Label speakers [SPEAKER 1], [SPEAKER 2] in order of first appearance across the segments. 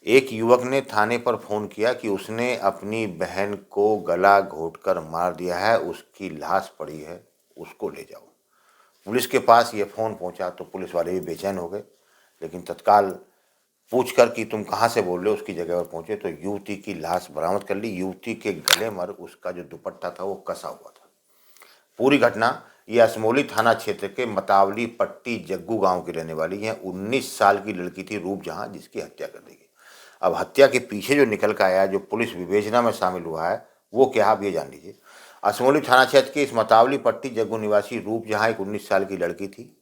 [SPEAKER 1] एक युवक ने थाने पर फ़ोन किया कि उसने अपनी बहन को गला घोंटकर मार दिया है, उसकी लाश पड़ी है, उसको ले जाओ। पुलिस के पास ये फ़ोन पहुंचा तो पुलिस वाले भी बेचैन हो गए, लेकिन तत्काल पूछकर कि तुम कहाँ से बोल रहे हो, उसकी जगह पर पहुंचे तो युवती की लाश बरामद कर ली। युवती के गले पर उसका जो दुपट्टा था वो कसा हुआ था। पूरी घटना ये असमोली थाना क्षेत्र के मतावली पट्टी जग्गू गांव की रहने वाली है। 19 साल की लड़की थी रूपजहां, जिसकी हत्या कर दी गई। अब हत्या के पीछे जो निकल कर आया, जो पुलिस विवेचना में शामिल हुआ है, वो क्या आप ये जान लीजिए। असमोली थाना क्षेत्र के इस मतावली पट्टी जग्गू निवासी रूपजहां एक 19 साल की लड़की थी।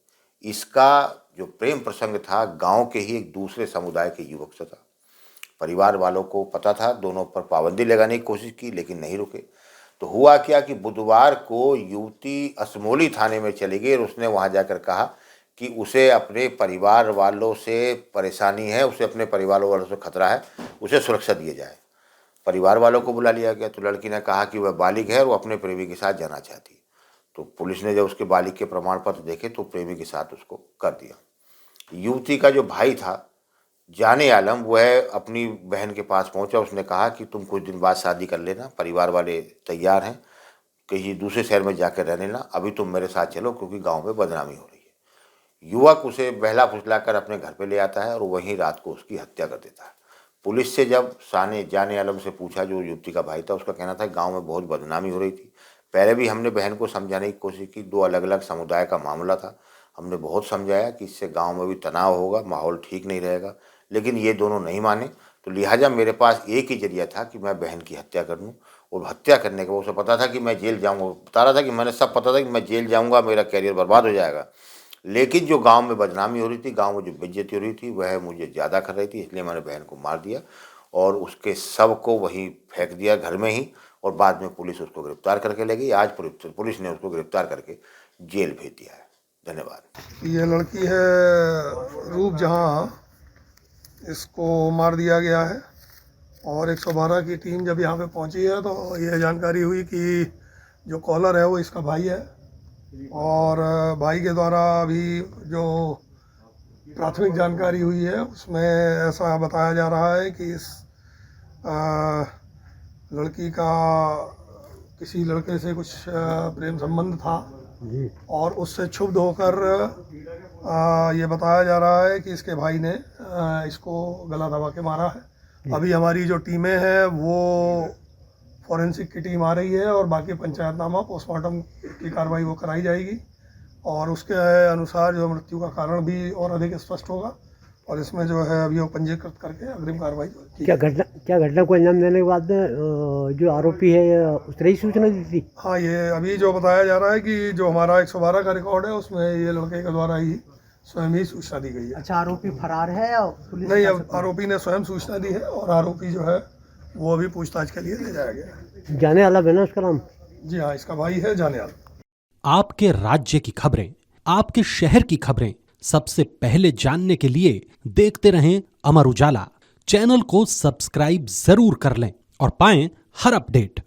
[SPEAKER 1] इसका जो प्रेम प्रसंग था गांव के ही एक दूसरे समुदाय के युवक से था। परिवार वालों को पता था, दोनों पर पाबंदी लगाने की कोशिश की लेकिन नहीं रुके। तो हुआ क्या कि बुधवार को युवती असमोली थाने में चली गई और उसने वहां जाकर कहा कि उसे अपने परिवार वालों से परेशानी है, उसे अपने परिवार वालों से खतरा है, उसे सुरक्षा दिए जाए। परिवार वालों को बुला लिया गया तो लड़की ने कहा कि वह बालिग है और वो अपने प्रेमी के साथ जाना चाहती है। तो पुलिस ने जब उसके बालिग के प्रमाण पत्र देखे तो प्रेमी के साथ उसको कर दिया। युवती का जो भाई था जाने आलम, वह अपनी बहन के पास पहुंचा। उसने कहा कि तुम कुछ दिन बाद शादी कर लेना, परिवार वाले तैयार हैं, कहीं दूसरे शहर में जाकर रह लेना, अभी तुम मेरे साथ चलो क्योंकि गांव में बदनामी हो रही है। युवक उसे बहला फुसलाकर अपने घर पे ले आता है और वहीं रात को उसकी हत्या कर देता है। पुलिस से जब जाने आलम से पूछा, जो युवती का भाई था, उसका कहना था गाँव में बहुत बदनामी हो रही थी। पहले भी हमने बहन को समझाने की कोशिश की, 2 अलग अलग समुदाय का मामला था, हमने बहुत समझाया कि इससे गांव में भी तनाव होगा, माहौल ठीक नहीं रहेगा, लेकिन ये दोनों नहीं माने। तो लिहाजा मेरे पास एक ही जरिया था कि मैं बहन की हत्या कर दूं। और हत्या करने के बाद उसे पता था कि मैं जेल जाऊंगा, बता रहा था कि मैंने सब पता था कि मैं जेल जाऊंगा, मेरा कैरियर बर्बाद हो जाएगा। लेकिन जो गांव में बदनामी हो रही थी, गांव में जो बेइज्जती हो रही थी, वह मुझे ज़्यादा कर रही थी, इसलिए मैंने बहन को मार दिया और उसके शव को वहीं फेंक दिया घर में ही। और बाद में पुलिस उसको गिरफ्तार करके ले गई। आज पुलिस ने उसको गिरफ्तार करके जेल भेज दिया है। धन्यवाद।
[SPEAKER 2] ये लड़की है रूपजहां, इसको मार दिया गया है। और 112 की टीम जब यहाँ पे पहुँची है तो ये जानकारी हुई कि जो कॉलर है वो इसका भाई है। और भाई के द्वारा अभी जो प्राथमिक जानकारी हुई है उसमें ऐसा बताया जा रहा है कि इस लड़की का किसी लड़के से कुछ प्रेम संबंध था और उससे क्षुब्ध होकर ये बताया जा रहा है कि इसके भाई ने इसको गला दबा के मारा है। अभी हमारी जो टीमें हैं वो फॉरेंसिक की टीम आ रही है और बाकी पंचायतनामा पोस्टमार्टम की कार्रवाई वो कराई जाएगी और उसके अनुसार जो मृत्यु का कारण भी और अधिक स्पष्ट होगा और इसमें जो है अभी वो पंजीकृत करके अग्रिम कार्रवाई की।
[SPEAKER 3] क्या घटना को अंजाम देने के बाद जो आरोपी है उसने ही सूचना दी थी?
[SPEAKER 2] हाँ, ये अभी जो बताया जा रहा है कि जो हमारा 112 का रिकॉर्ड है उसमें ये लड़के के द्वारा ही स्वयं ही सूचना दी गई है।
[SPEAKER 3] अच्छा, आरोपी फरार है या पुलिस?
[SPEAKER 2] नहीं, अब आरोपी ने स्वयं सूचना दी है और आरोपी जो है वो अभी पूछताछ के लिए ले जाया गया है।
[SPEAKER 3] जाने आलम है ना उसका नाम?
[SPEAKER 2] जी हाँ, इसका भाई है जाने आलम।
[SPEAKER 4] आपके राज्य की खबरें, आपके शहर की खबरें सबसे पहले जानने के लिए देखते रहें अमर उजाला। चैनल को सब्सक्राइब जरूर कर लें और पाएं हर अपडेट।